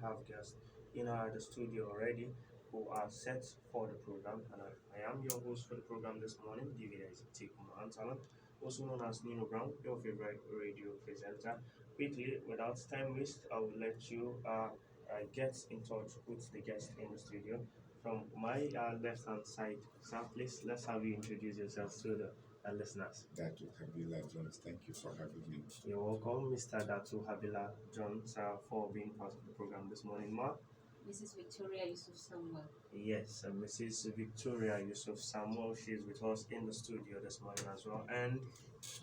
have guests in the studio already who are set for the program. And I am your host for the program this morning, David Isaac Antalan, also known as Nino Brown, your favorite radio presenter. Quickly, without time waste, I will let you get in touch with the guest in the studio. From my left hand side, Sam, please let's have you introduce yourself to the listeners. That would have been Jones. Thank you for having me. You're welcome, Mr. Datu Habila Jones, for being part of the program this morning, Mark. Mrs. Victoria Yusuf Samuel. Yes, Mrs. Victoria Yusuf Samuel. She's with us in the studio this morning as well. And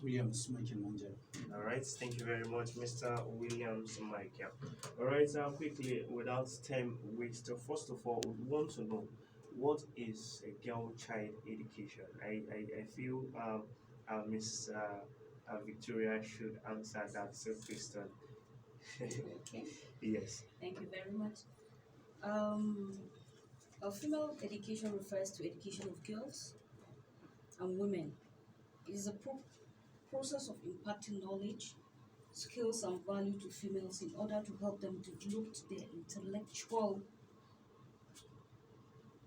Williams Michael Manja. all right, thank you very much, Mr. Williams Michael. All right, quickly, without time waste, first of all, we want to know what is a girl child education. I feel Miss Victoria should answer that question. Okay, Yes. thank you very much. Um, a female education refers to education of girls and women. It is a process of imparting knowledge, skills, and value to females in order to help them develop their intellectual,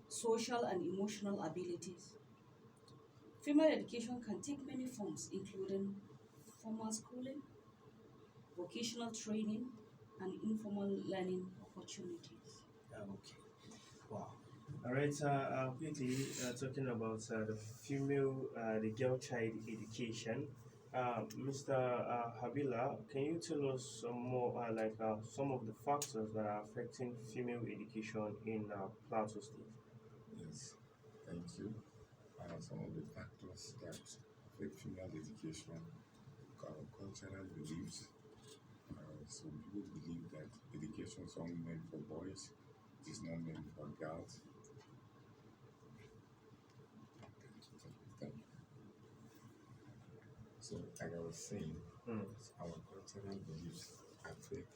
social, and emotional abilities. Female education can take many forms, including formal schooling, vocational training, and informal learning opportunities. Okay. Wow. All right. Quickly talking about the the girl child education. Mr. Habila, can you tell us some more, some of the factors that are affecting female education in Plateau State? Yes, thank you. Some of the factors that affect female education are cultural beliefs. Some people believe that education is only meant for boys, it is not meant for girls. Thank you. So, like I was saying, Mm. our cultural beliefs affect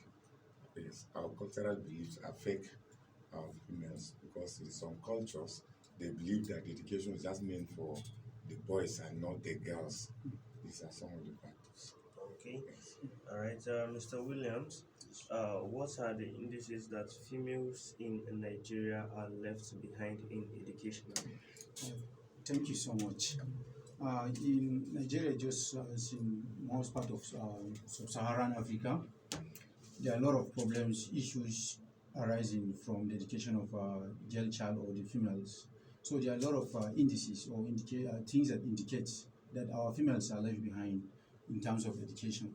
our cultural beliefs affect our females because in some cultures they believe that education is just meant for the boys and not the girls. These are some of the factors. Okay. Yes. All right, Mr. Williams. What are the indices that females in Nigeria are left behind in education? Thank you so much. In Nigeria, just as in most part of sub-Saharan Africa, there are a lot of problems, issues arising from the education of girl child or the females. So there are a lot of indices or things that indicate that our females are left behind in terms of education.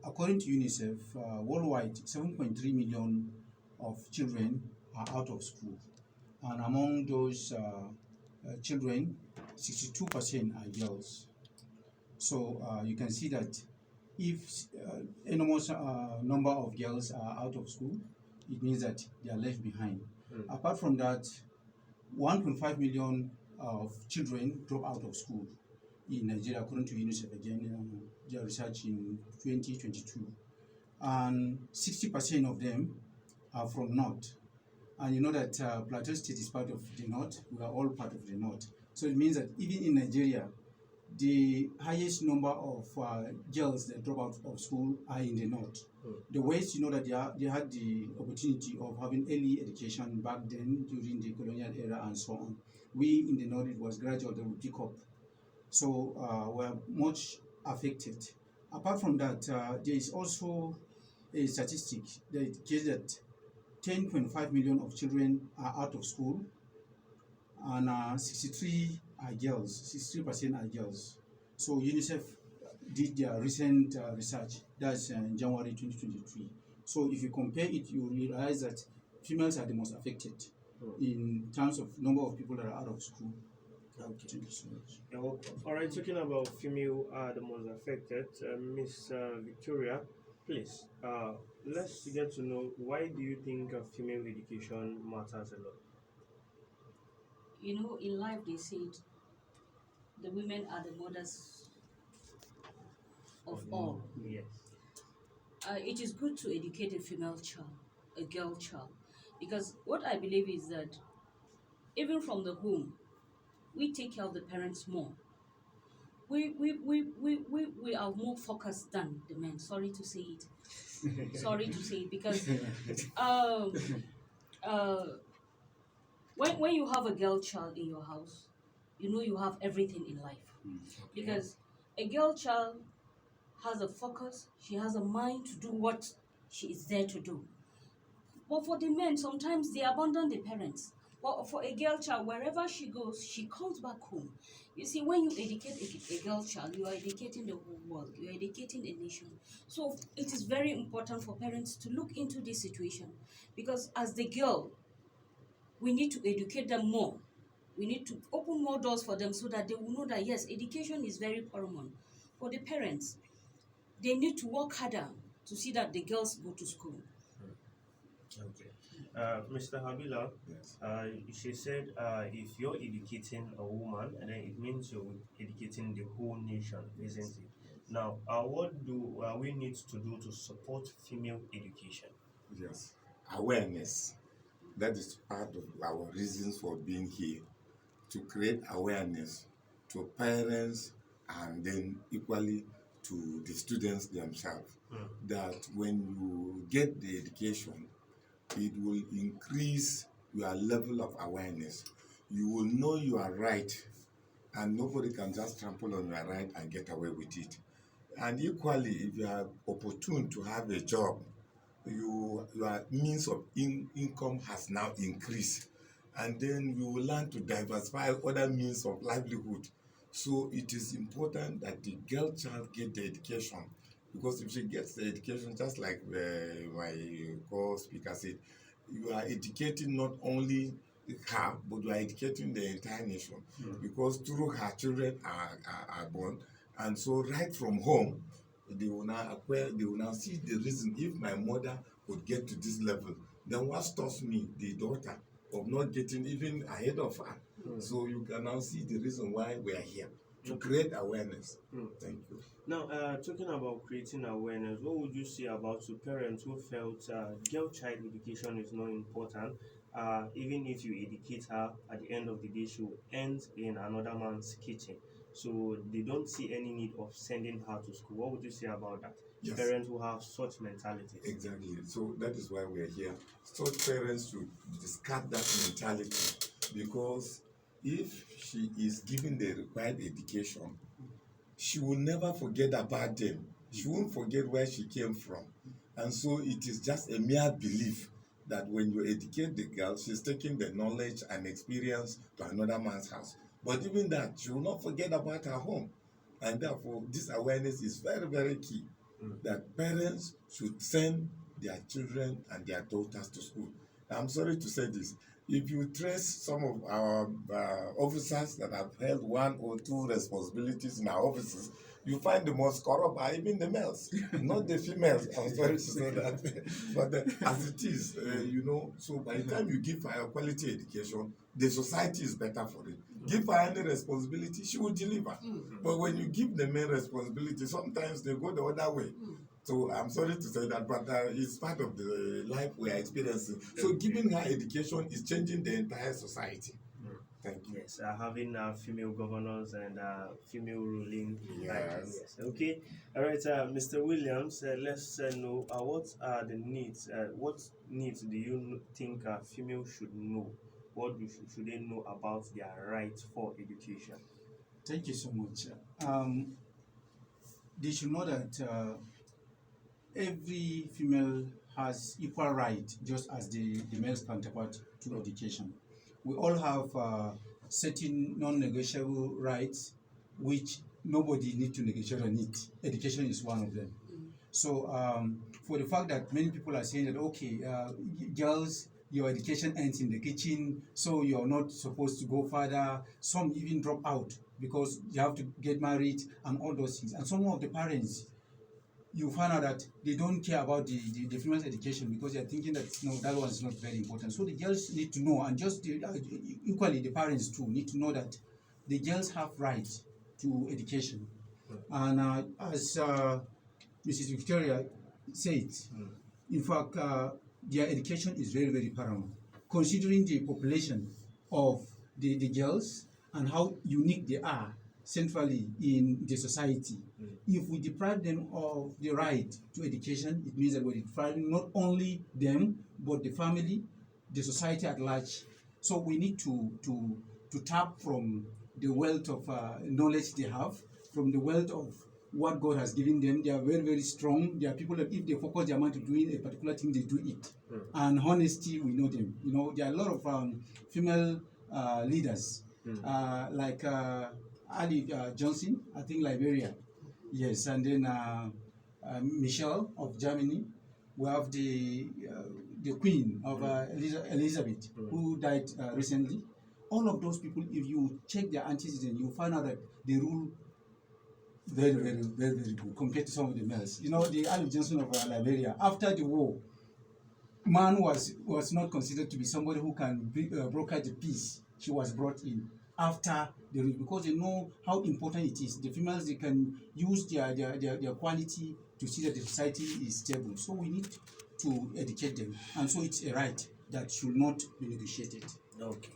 According to UNICEF, worldwide, 7.3 million of children are out of school. And among those children, 62% are girls. So you can see that if enormous number of girls are out of school, it means that they are left behind. Mm. Apart from that, 1.5 million of children drop out of school in Nigeria, according to UNICEF again, their research in 2022. And 60% of them are from North. And you know that Plateau State is part of the North. We are all part of the North. So it means that even in Nigeria, the highest number of girls that drop out of school are in the North. The West, you know that they had the opportunity of having early education back then during the colonial era and so on. We in the North, it was gradual, they would pick up. So we are much affected. Apart from that, there is also a statistic that indicates that 10.5 million of children are out of school, and 63 are girls. 63% are girls. So UNICEF did their recent research. That's in January 2023. So if you compare it, you realize that females are the most affected in terms of number of people that are out of school. Okay. Thank you so much. You're welcome. All right, talking about female are the most affected, Miss Victoria, please, let's get to know why do you think female education matters a lot? You know, in life they said the women are the mothers of all. Yes. It is good to educate a female child, a girl child, because what I believe is that even from the home, we take care of the parents more. we are more focused than the men. Sorry to say it. Sorry to say it because um uh when you have a girl child in your house, you know you have everything in life. Because a girl child has a focus, she has a mind to do what she is there to do. But for the men, sometimes they abandon the parents. But for a girl child, wherever she goes, she comes back home. You see, when you educate a girl child, you are educating the whole world, you are educating a nation. So it is very important for parents to look into this situation because as the girl, we need to educate them more. We need to open more doors for them so that they will know that yes, education is very paramount. For the parents, they need to work harder to see that the girls go to school. Okay. Mr. Habila, Yes. she said if you're educating a woman, and then it means you're educating the whole nation, isn't it? Now, what do we need to do to support female education? Yes. Awareness. That is part of our reasons for being here, to create awareness to parents and then equally to the students themselves. That when you get the education, it will increase your level of awareness. You will know you are right, and nobody can just trample on your right and get away with it. And equally, if you are opportune to have a job, your means of income has now increased, and then you will learn to diversify other means of livelihood. So it is important that the girl child get the education, because if she gets the education, just like my co-speaker said, you are educating not only her, but you are educating the entire nation, because through her children are born. And so right from home, they will now acquire, they will now see the reason. If my mother could get to this level, then what stops me, the daughter, of not getting even ahead of her? So you can now see the reason why we are here, to create awareness. Thank you. Now, talking about creating awareness, what would you say about to parents who felt girl child education is not important? Even if you educate her, at the end of the day, she will end in another man's kitchen. So they don't see any need of sending her to school. What would you say about that? Yes. Parents who have such mentalities. Exactly. So that is why we are here. Such parents should discard that mentality, because if she is given the required education, she will never forget about them. She won't forget where she came from. And so it is just a mere belief that when you educate the girl, she's taking the knowledge and experience to another man's house. But even that, she will not forget about her home. And therefore, this awareness is very, very key, that parents should send their children and their daughters to school. I'm sorry to say this. If you trace some of our officers that have held one or two responsibilities in our offices, you find the most corrupt are even the males, not the females. I'm sorry to say that. But as it is, so by the time you give her a quality education, the society is better for it. Give her any responsibility, she will deliver. But when you give the men responsibility, sometimes they go the other way. So I'm sorry to say that, but it's part of the life we are experiencing. So giving her education is changing the entire society. Thank you. Yes, having female governors and female ruling. Yes. Yes. Okay. All right, Mr. Williams. Let's know what are the needs. What needs do you think females should know? What should they know about their right for education? Thank you so much. They should know that every female has equal right, just as the male's counterpart to education. We all have certain non-negotiable rights, which nobody need to negotiate on it. Education is one of them. So for the fact that many people are saying that, okay, girls, your education ends in the kitchen, so you're not supposed to go further. Some even drop out because you have to get married and all those things. And some of the parents, you find out that they don't care about the female's education because they're thinking that no, that one is not very important. So the girls need to know, and just equally the parents too need to know that the girls have right to education. And as Mrs. Victoria said, in fact, their education is very, very paramount, considering the population of the girls and how unique they are. centrally in the society. If we deprive them of the right to education, it means that we're depriving not only them, but the family, the society at large. So we need to tap from the wealth of knowledge they have, from the wealth of what God has given them. They are very, very strong. They are people that if they focus their mind to doing a particular thing, they do it. And honesty, we know them. You know, there are a lot of female leaders, like Ali Johnson, I think Liberia. Yes, and then Michelle of Germany. We have the Queen of Elizabeth, who died recently. All of those people, if you check their antecedents, you find out that they rule very, very, very, very good compared to some of the males. You know, the Ali Johnson of Liberia, after the war, man was not considered to be somebody who can broker the peace. She was brought in after the rape because they know how important it is. The females, they can use their quality to see that the society is stable. So we need to educate them, and so it's a right that should not be negotiated. Okay.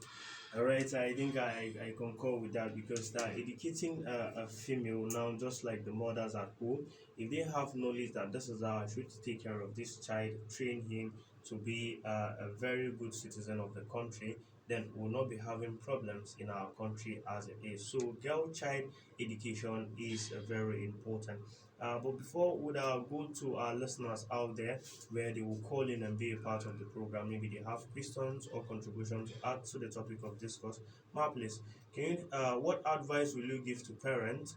All right, I think I concur with that because that educating a female now, just like the mothers at home, if they have knowledge that this is how I should take care of this child, train him to be a very good citizen of the country, then we'll not be having problems in our country as it is. So, girl child education is very important. But before we go to our listeners out there, where they will call in and be a part of the program, maybe they have questions or contributions to add to the topic of discourse. Ma, please, can you, what advice will you give to parents,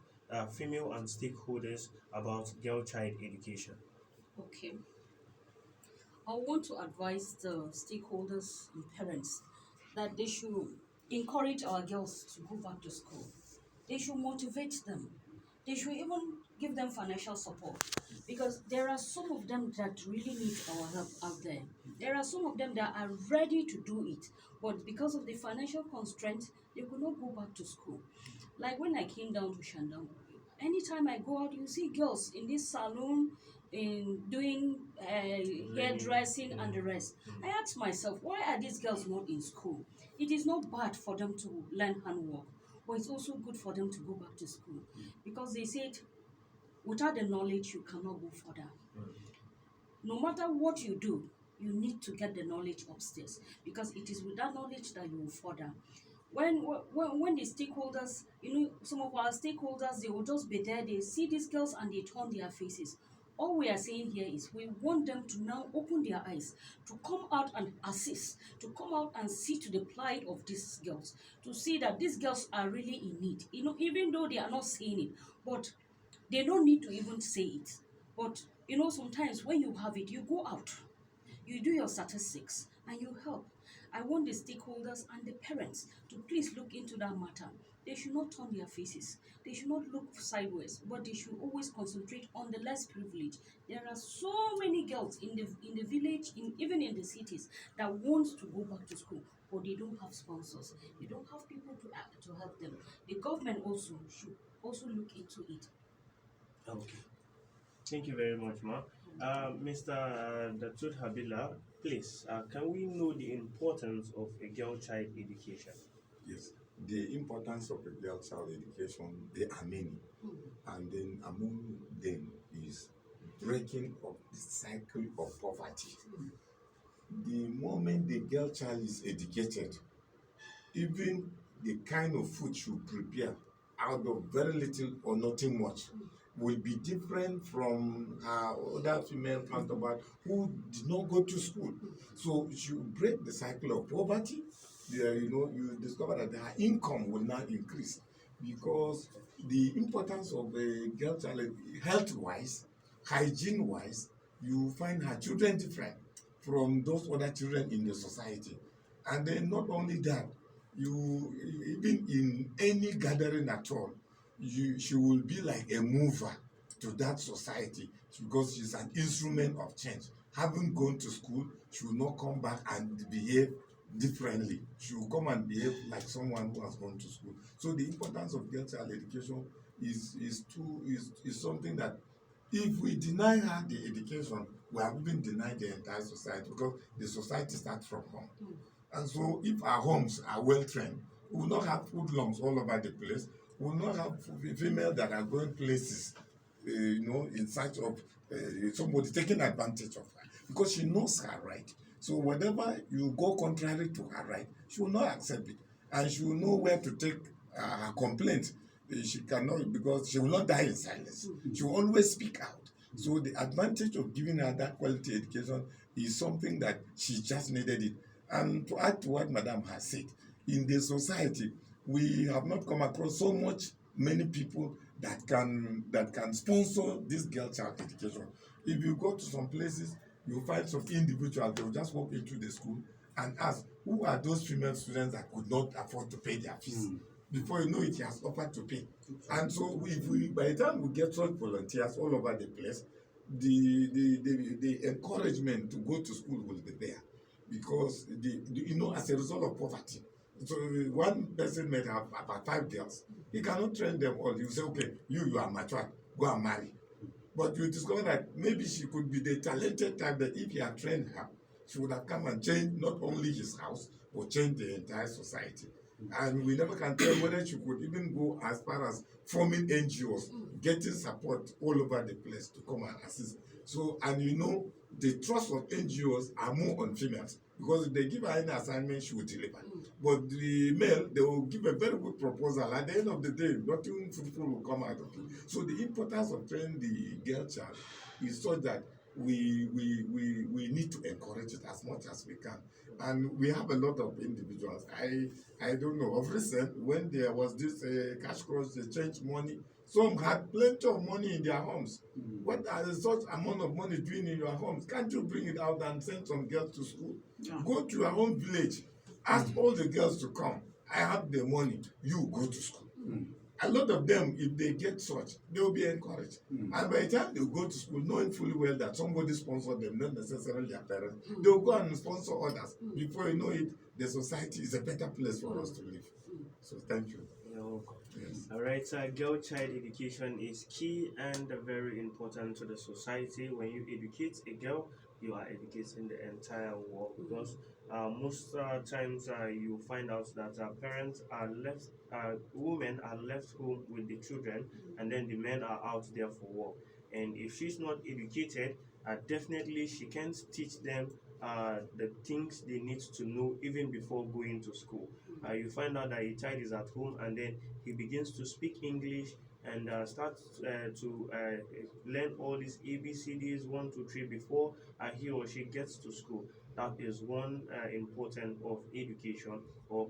female and stakeholders about girl child education? Okay. I want to advise the stakeholders and parents that they should encourage our girls to go back to school. They should motivate them. They should even give them financial support because there are some of them that really need our help out there. There are some of them that are ready to do it, but because of the financial constraints, they could not go back to school. Like when I came down to Shandong, anytime I go out, you see girls in this salon in doing hairdressing and the rest. I ask myself, why are these girls not in school? It is not bad for them to learn handwork, but it's also good for them to go back to school because they said without the knowledge you cannot go further. No matter what you do, you need to get the knowledge upstairs because it is with that knowledge that you will further. When the stakeholders, some of our stakeholders, they will just be there, they see these girls and they turn their faces. All we are saying here is we want them to now open their eyes, to come out and assist, to come out and see to the plight of these girls, to see that these girls are really in need. Even though they are not saying it, but they don't need to even say it. But sometimes when you have it, you go out, you do your statistics, and you help. I want the stakeholders and the parents to please look into that matter. They should not turn their faces. They should not look sideways, but they should always concentrate on the less privileged. There are so many girls in the village, even in the cities, that want to go back to school, but they don't have sponsors. They don't have people to help them. The government also should also look into it. Okay. Thank you very much, Ma. Mr. Datud Habila, please, can we know the importance of a girl child education? Yes, the importance of a girl child education, there are many. And then among them is breaking of the cycle of poverty. The moment the girl child is educated, even the kind of food she prepare out of very little or nothing much will be different from her other female counterpart who did not go to school. So she will break the cycle of poverty. You discover that her income will now increase because the importance of a girl child, health-wise, hygiene-wise, you find her children different from those other children in the society. And then not only that, you even in any gathering at all, she will be like a mover to that society because she's an instrument of change. Having gone to school, she will not come back and behave differently. She will come and behave like someone who has gone to school. So the importance of girl child education is something that if we deny her the education, we have even denied the entire society because the society starts from home. And so if our homes are well trained, we will not have hoodlums all over the place. We will not have females that are going places, in search of somebody taking advantage of her because she knows her right. So whenever you go contrary to her right, she will not accept it, and she will know where to take her complaint. She cannot, because she will not die in silence. She will always speak out. So the advantage of giving her that quality education is something that she just needed it. And to add to what Madam has said, in the society, we have not come across so much many people that can sponsor this girl child education. If you go to some places, you find some individuals, they will just walk into the school and ask, who are those female students that could not afford to pay their fees? Before you know it, he has offered to pay. And so if we, by the time we get such volunteers all over the place, the encouragement to go to school will be there, because as a result of poverty. So one person may have about 5 girls. He cannot train them all. You say, okay, you are mature, go and marry. But you discover that maybe she could be the talented type that if he had trained her, she would have come and changed not only his house, but change the entire society. And we never can tell whether she could even go as far as forming NGOs, getting support all over the place to come and assist. So, and the trust of NGOs are more on females, because if they give her any assignment, she will deliver. But the male, they will give a very good proposal. At the end of the day, nothing fruitful will come out of it. So the importance of training the girl child is such that we need to encourage it as much as we can. And we have a lot of individuals. I don't know. Of recent, when there was this cash crunch, they changed money. Some had plenty of money in their homes. What are such amount of money doing in your homes? Can't you bring it out and send some girls to school? Yeah. Go to your own village. Ask all the girls to come. I have the money. You go to school. A lot of them, if they get such, they will be encouraged. And by the time they go to school, knowing fully well that somebody sponsored them, not necessarily their parents, they will go and sponsor others. Before you know it, the society is a better place for us to live. So thank you. You're welcome. Yes. All right, girl child education is key and very important to the society. When you educate a girl, you are educating the entire world, because most times you find out that parents are left, women are left home with the children, and then the men are out there for work. And if she's not educated, definitely she can't teach them the things they need to know even before going to school. You find out that a child is at home, and then he begins to speak English and start to learn all these ABCDs 1, 2, 3 before he or she gets to school. That is one important of education, or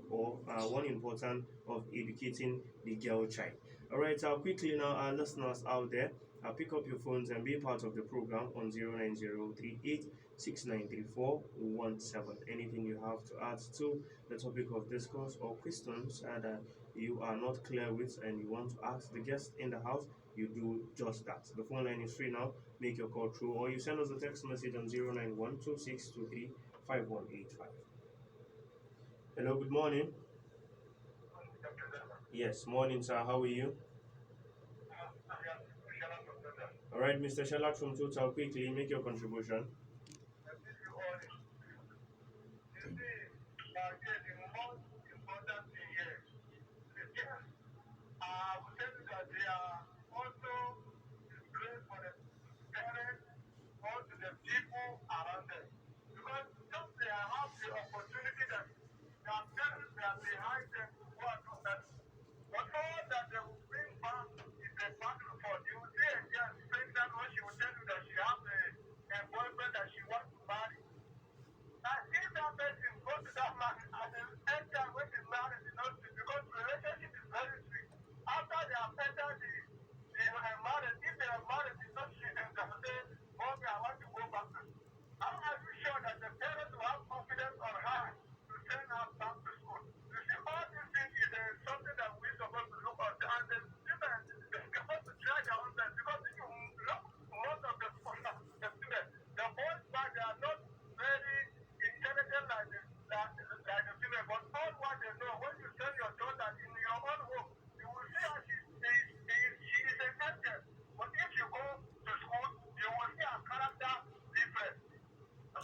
one important of educating the girl child. All right, quickly now, our listeners out there, pick up your phones and be part of the program on 09038693417. Anything you have to add to the topic of discourse, or questions that you are not clear with and you want to ask the guest in the house, you do just that. The phone line is free now. Make your call through, or you send us a text message on 09126235185. Hello, good morning. Yes, morning, sir. How are you? All right, Mr. Sherlock from Total, quickly make your contribution.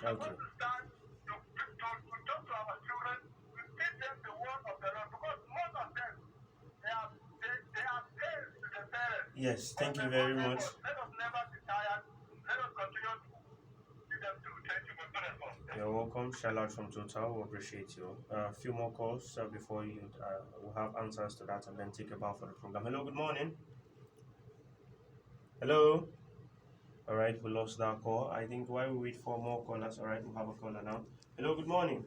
Okay. Yes, thank you very much. Let us never be tired. Let us continue to give them to thank you, my brother. You're welcome. Shout out from Total. We appreciate you. A few more calls before you we'll have answers to that and then take a bow for the program. Hello, good morning. Hello. All right, we lost that call. I think while we wait for more callers, all right, we'll have a caller now. Hello, good morning.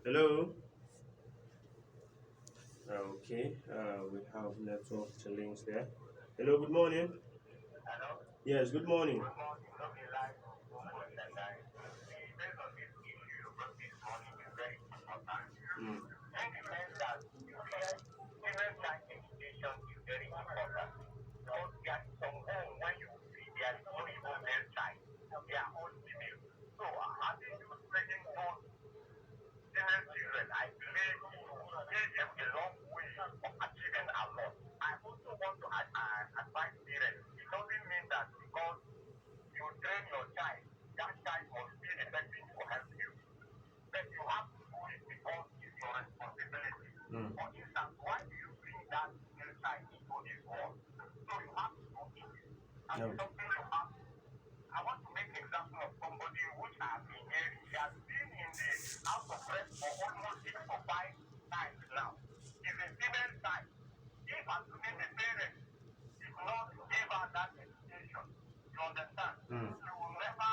Hello. Okay, we have network links there. Hello, good morning. Hello? Yes, good morning. Good morning. Don't be like almost and I. Based on this issue you brought this morning is very important. Mm. And it means that children child education is very important. Because there are some home when you see there is no even male child. They are all female. So I think you training those female children, I believe take them a long way of achieving a lot. I also want to advise parents. It doesn't mean that because you train your child, that child must be effective to help you. But you have to do it because it's your responsibility. Mm. For instance, why do you bring that little child into this world? So you have to do it. And No. it's something you have to. I want to make an example of somebody which has been here. He has been in the house of rest for almost 6 or 5 times now. He's a female child. If assuming the parents did not give her that education, you understand? Mm. You will never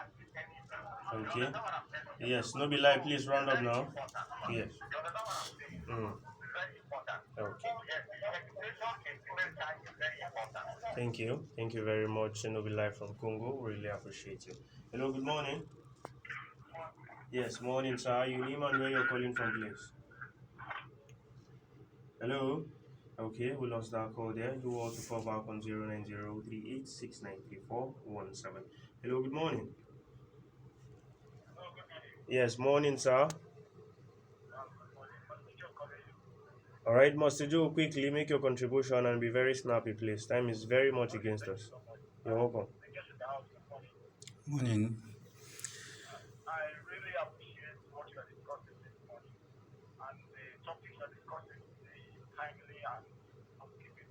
achieve anything. You Okay. understand what I'm saying? Yes, no be lie, please round up Very now. important. Yes. You understand what I'm saying? Mm. Very important. Okay. Yes, the education in female child is very important. Thank you. Thank you very much. Nobi Live from Congo. Really appreciate you. Hello, good morning. Yes, morning, sir. You name and where you're calling from, please. Hello. Okay, we lost that call there. You also call back on 09038693417. Hello, good morning. Yes, morning, sir. All right, Master Joe, quickly make your contribution and be very snappy, please. Time is very much against us. You're welcome. Morning. I really appreciate what you are discussing this morning. And the topic you are discussing is very timely and keeping.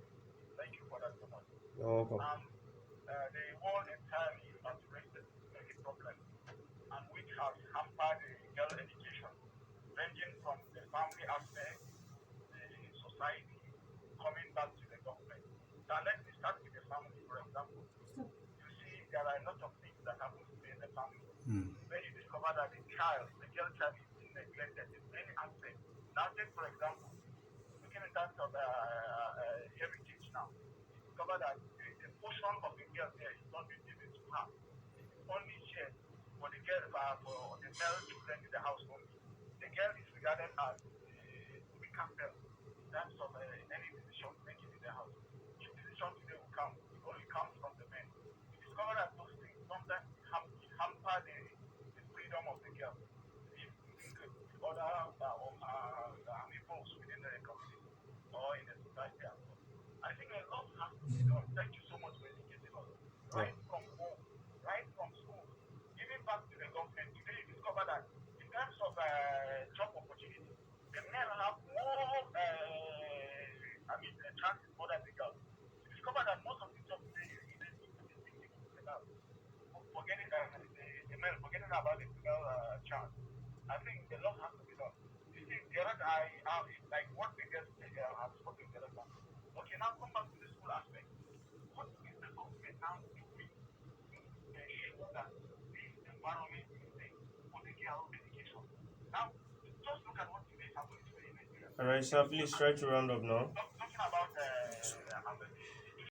Thank you for that so much. You're welcome. The world entirely has raised many problems and which has hampered the girl education, ranging from the family aspect, the society, coming back to the government. Now let me start with the family, for example. You see, there are a lot of things that happen in the family. When you discover that the girl child is being neglected in many aspects. Now take for example, looking in terms of heritage now, you discover that the portion of the girl there is not being given to her. It is only shared for the girl for the male children in the house only. The girl is regarded as the weaker cell in terms of any decision making in the house. If decision today will come, it only comes from the men. You discover that those things sometimes hamper the freedom of the girl. If you link it with other peoples within the community or in the society as well. I think a lot has to be done. Thank you so much for educating us. Right from home, right from school, even back to the government. Today you discover that in terms of job opportunity, the men have more, chances more than the girls. You discover that most of the jobs today you need to be thinking of the girls. Forgetting the men, forgetting about the female child. I think a lot has to be done. You see, the other like what the girls have spoken the other time. Okay, now come back to the school aspect. What is the government now doing to ensure that this environment is safe for the girl education? Now, just look at what today is happening today in Nigeria. All right, sir, please try to round up now.